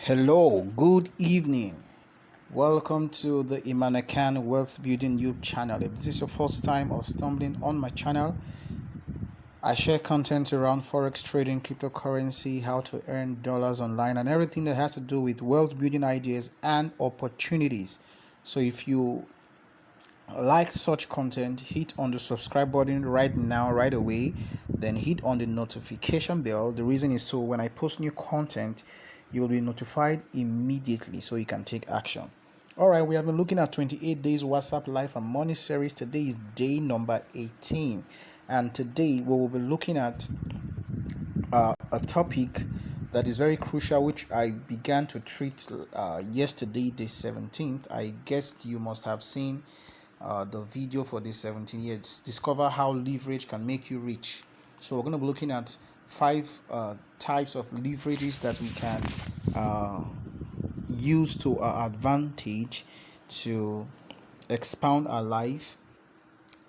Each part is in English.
Hello, good evening. Welcome to the Imanakan Wealth Building YouTube channel. If this is your first time of stumbling on my channel, I share content around forex trading, cryptocurrency, how to earn dollars online, and everything that has to do with wealth building ideas and opportunities. So if you like such content, hit on the subscribe button right now, right away, then hit on the notification bell. The reason is so when I post new content, you will be notified immediately so you can take action. All right, we have been looking at 28 days WhatsApp life and money series. Today is day number 18, and today we will be looking at a topic that is very crucial, which I began to treat yesterday, day 17th. I guess you must have seen the video for this 17 years. Discover how leverage can make you rich. So we're going to be looking at 5 types of leverages that we can use to our advantage to expand our life,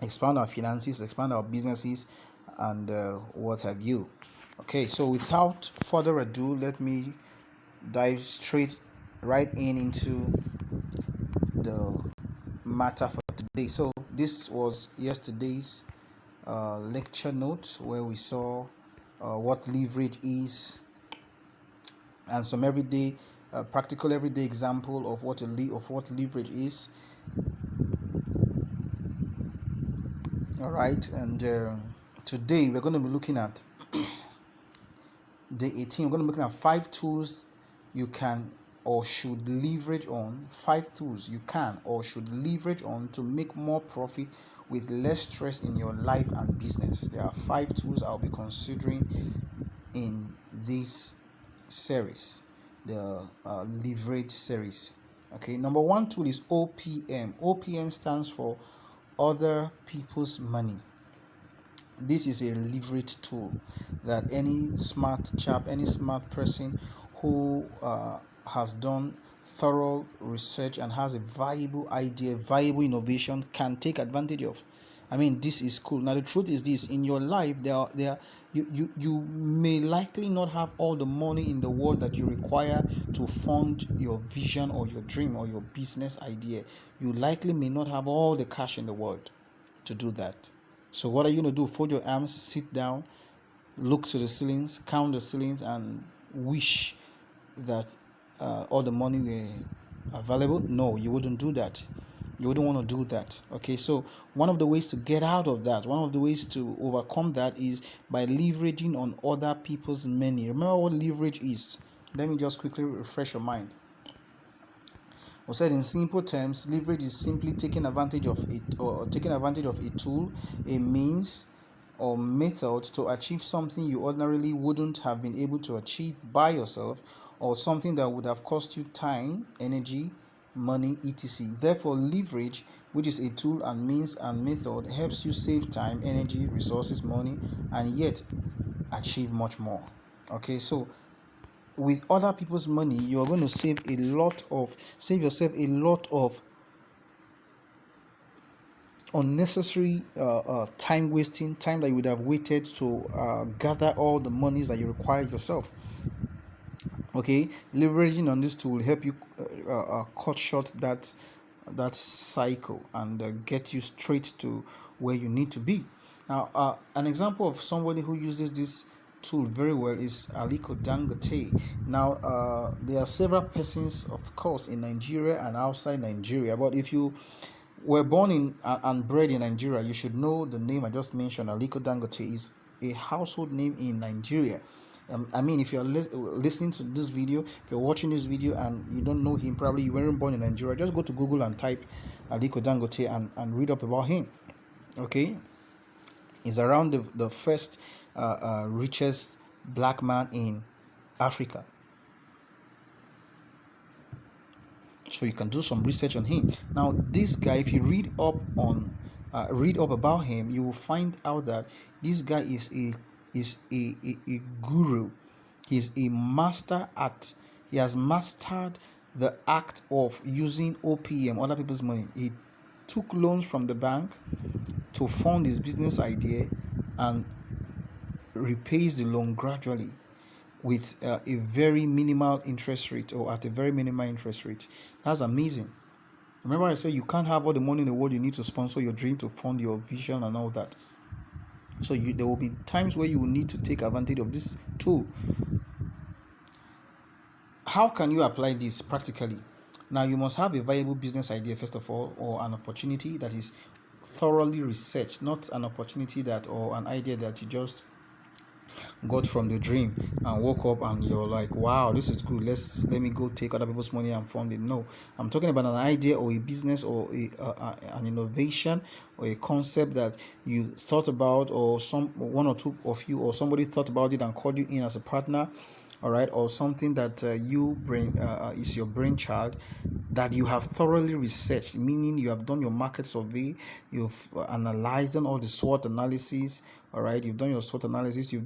expand our finances, expand our businesses, and what have you. Okay, so without further ado, let me dive straight right into the matter for today. So this was yesterday's lecture notes where we saw what leverage is and some everyday practical everyday example of what leverage is. All right, and today we're going to be looking at day 18. We're going to be looking at 5 tools you can or should leverage on. 5 tools you can or should leverage on to make more profit with less stress in your life and business. There are 5 tools I'll be considering in this series, the leverage series. Okay, number 1 tool is OPM. OPM stands for other people's money. This is a leverage tool that any smart chap, any smart person who has done thorough research and has a viable idea, viable innovation can take advantage of. I mean, this is cool. Now the truth is this: in your life, you may likely not have all the money in the world that you require to fund your vision or your dream or your business idea. You likely may not have all the cash in the world to do that. So what are you going to do? Fold your arms, sit down, look to the ceilings, count the ceilings, and wish that all the money were available? No, you wouldn't do that. You wouldn't want to do that. Okay, so one of the ways to get out of that, one of the ways to overcome that is by leveraging on other people's money. Remember what leverage is? Let me just quickly refresh your mind. Or said in simple terms, leverage is simply taking advantage of it, or taking advantage of a tool, a means or method to achieve something you ordinarily wouldn't have been able to achieve by yourself, or something that would have cost you time, energy, money, etc. Therefore, leverage, which is a tool and means and method, helps you save time, energy, resources, money, and yet achieve much more. Okay, so with other people's money, you're going to save yourself a lot of unnecessary time wasting, time that you would have waited to gather all the monies that you require yourself. Okay, leveraging on this tool will help you cut short that cycle and get you straight to where you need to be. Now, an example of somebody who uses this tool very well is Aliko Dangote. Now, there are several persons, of course, in Nigeria and outside Nigeria, but if you were born in and bred in Nigeria, you should know the name I just mentioned. Aliko Dangote is a household name in Nigeria. I mean, if you're listening to this video, if you're watching this video and you don't know him, probably you weren't born in Nigeria, just go to Google and type Aliko Dangote and read up about him. Okay, he's around the first richest black man in Africa. So you can do some research on him. Now, this guy, if you read up about him, you will find out that this guy is a guru. He's a master at. He has mastered the act of using OPM, other people's money. He took loans from the bank to fund his business idea and repays the loan gradually. with a very minimal interest rate, or at a very minimal interest rate. That's amazing. Remember I said you can't have all the money in the world. You need to sponsor your dream, to fund your vision and all that. So there will be times where you will need to take advantage of this tool. How can you apply this practically? Now, you must have a viable business idea, first of all, or an opportunity that is thoroughly researched, not an opportunity that, or an idea that you just got from the dream and woke up and you're like, wow, this is good, let me go take other people's money and fund it. No, I'm talking about an idea or a business or an innovation or a concept that you thought about, or one or two of you or somebody thought about it and called you in as a partner, all right, or something that is your brainchild, that you have thoroughly researched, meaning you have done your market survey, you've analyzed all the SWOT analysis, all right, you've done your SWOT analysis, you've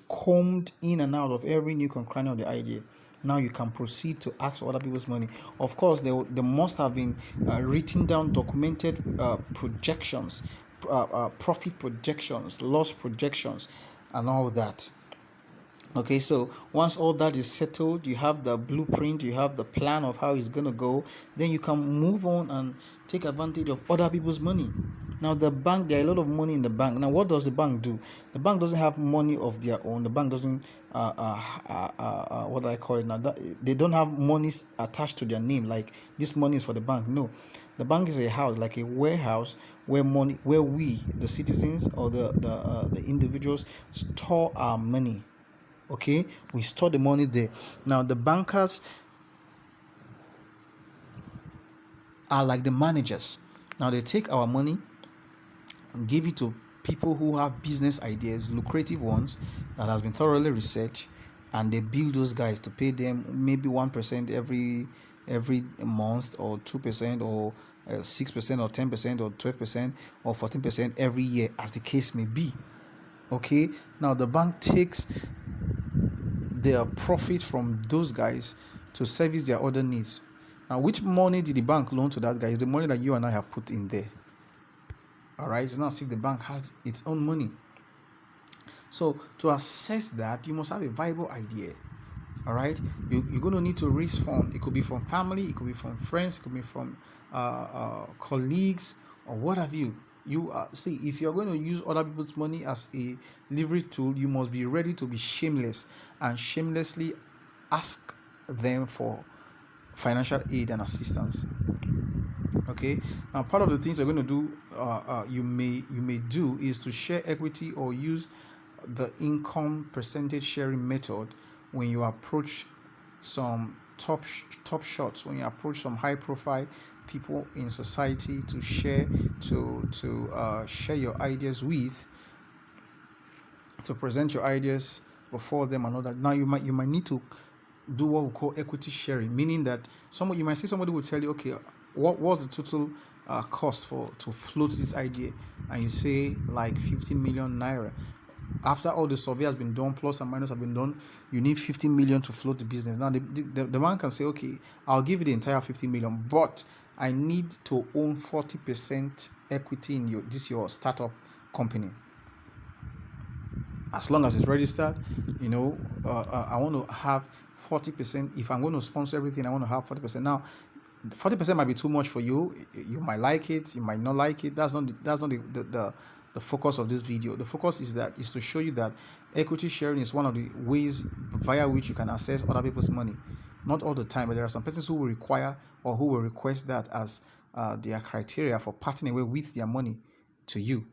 combed in and out of every nook and cranny of the idea. Now you can proceed to ask for other people's money. Of course, there must have been written down, documented projections, profit projections, loss projections, and all that. Okay, so once all that is settled, you have the blueprint, you have the plan of how it's going to go, then you can move on and take advantage of other people's money. Now, the bank, there are a lot of money in the bank. Now, what does the bank do? The bank doesn't have money of their own. The bank doesn't, what do I call it now? They don't have money attached to their name, like this money is for the bank. No, the bank is a house, like a warehouse where we, the citizens or the individuals, store our money. Okay, we store the money there. Now, the bankers are like the managers. Now, they take our money and give it to people who have business ideas, lucrative ones, that has been thoroughly researched, and they bill those guys to pay them maybe 1% every month, or 2%, or 6%, or 10%, or 12%, or 14% every year, as the case may be. Okay, now the bank takes their profit from those guys to service their other needs. Now, which money did the bank loan to that guy? Is the money that you and I have put in there. All right, it's not as if the bank has its own money. So to assess that, you must have a viable idea. All right, you're going to need to raise funds. It could be from family, it could be from friends, it could be from colleagues, or what have you. See, if you're going to use other people's money as a leverage tool, you must be ready to be shameless and shamelessly ask them for financial aid and assistance. Okay, now part of the things you're going to do, you may do, is to share equity or use the income percentage sharing method when you approach some top shots, when you approach some high profile people in society to share share your ideas with, to present your ideas before them and all that. Now you might need to do what we call equity sharing, meaning that you might see somebody will tell you, okay, what was the total cost to float this idea, and you say like 15 million naira. After all the survey has been done, plus and minus have been done, you need 15 million to float the business. Now the man can say, okay, I'll give you the entire 15 million, but I need to own 40% equity in your startup company. As long as it's registered, I want to have 40%. If I'm going to sponsor everything, I want to have 40%. Now, 40% might be too much for you. You might like it, you might not like it. That's not the focus of this video. The focus is to show you that equity sharing is one of the ways via which you can access other people's money. Not all the time, but there are some persons who will require or who will request that as their criteria for parting away with their money to you.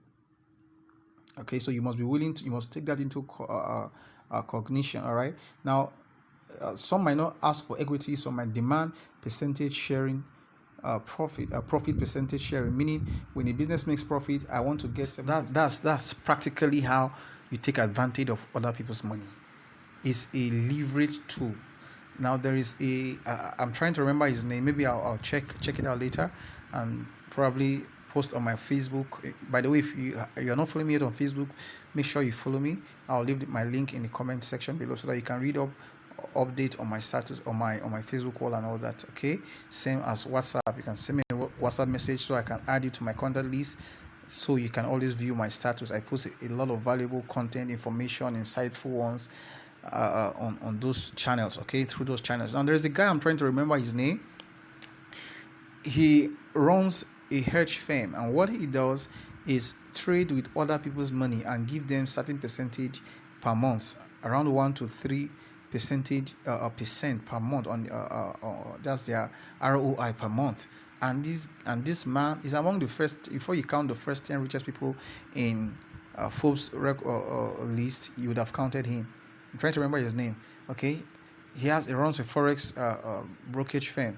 Okay, so you must be willing to, you must take that into cognition. All right, now some might not ask for equity, some might demand percentage sharing, profit percentage sharing, meaning when a business makes profit, I want to get that's practically how you take advantage of other people's money. It's a leverage tool. Now there is I'm trying to remember his name. Maybe I'll check it out later and probably post on my Facebook. By the way, if you're not following me yet on Facebook, make sure you follow me. I'll leave my link in the comment section below so that you can read update on my status on my Facebook wall and all that. Okay, same as WhatsApp. You can send me a WhatsApp message so I can add you to my contact list, so you can always view my status. I post a lot of valuable content, information, insightful ones, on those channels, okay, through those channels. And there's the guy, I'm trying to remember his name. He runs a hedge firm, and what he does is trade with other people's money and give them certain percentage per month, around 1 to 3 percent per month on that's their ROI per month. And this man is among the first, before you count the first 10 richest people in Forbes list, you would have counted him. I'm trying to remember his name. Okay, he runs a forex brokerage firm,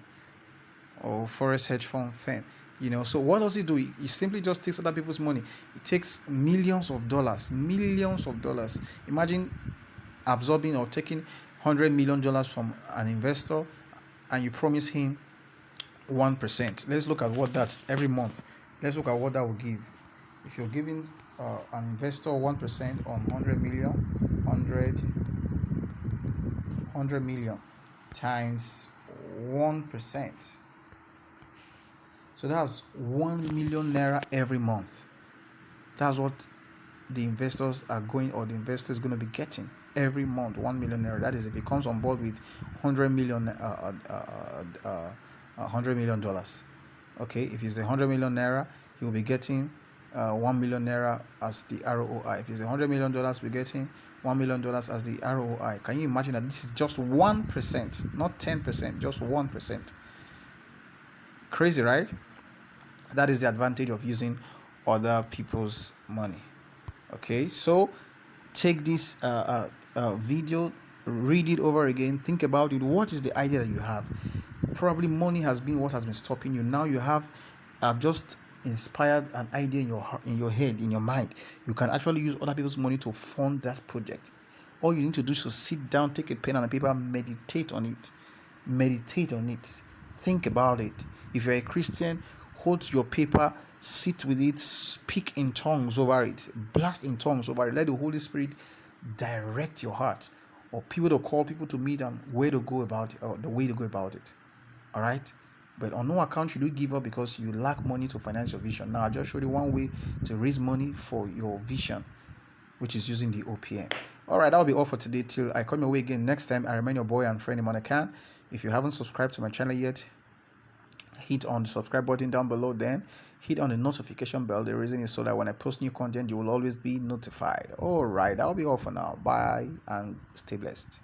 or forex hedge fund firm. So what does he do? He simply just takes other people's money. It takes millions of dollars. Imagine absorbing or taking $100 million from an investor, and you promise him 1%. Let's look at what that every month. Let's look at what that will give. If you're giving an investor 1% on 100 million times 1%. So that's 1 million naira every month. That's what the investors are going, or the investor is going to be getting every month. 1 million naira. That is if he comes on board with $100 million. $100 million. Okay, if it's $100 million naira, he will be getting 1 million naira as the ROI. If it's $100 million, we're getting $1 million as the ROI. Can you imagine that this is just 1%, not 10%, just 1%? Crazy, right? That is the advantage of using other people's money. Okay, so take this video, read it over again, think about it. What is the idea that you have? Probably money has been what has been stopping you. Now you have just inspired an idea in your head, in your mind. You can actually use other people's money to fund that project. All you need to do is to sit down, take a pen and a paper, meditate on it. Think about it. If you're a Christian, hold your paper, sit with it, speak in tongues over it, blast in tongues over it. Let the Holy Spirit direct your heart, or people to call, people to meet, and where to go about it, or the way to go about it. All right? But on no account should you give up because you lack money to finance your vision. Now I just showed you one way to raise money for your vision, which is using the OPM. All right, that'll be all for today. Till I come your way again next time, I remain your boy and friend Imane Khan. If you haven't subscribed to my channel yet, hit on the subscribe button down below, then hit on the notification bell. The reason is so that when I post new content, you will always be notified. All right, that'll be all for now. Bye and stay blessed.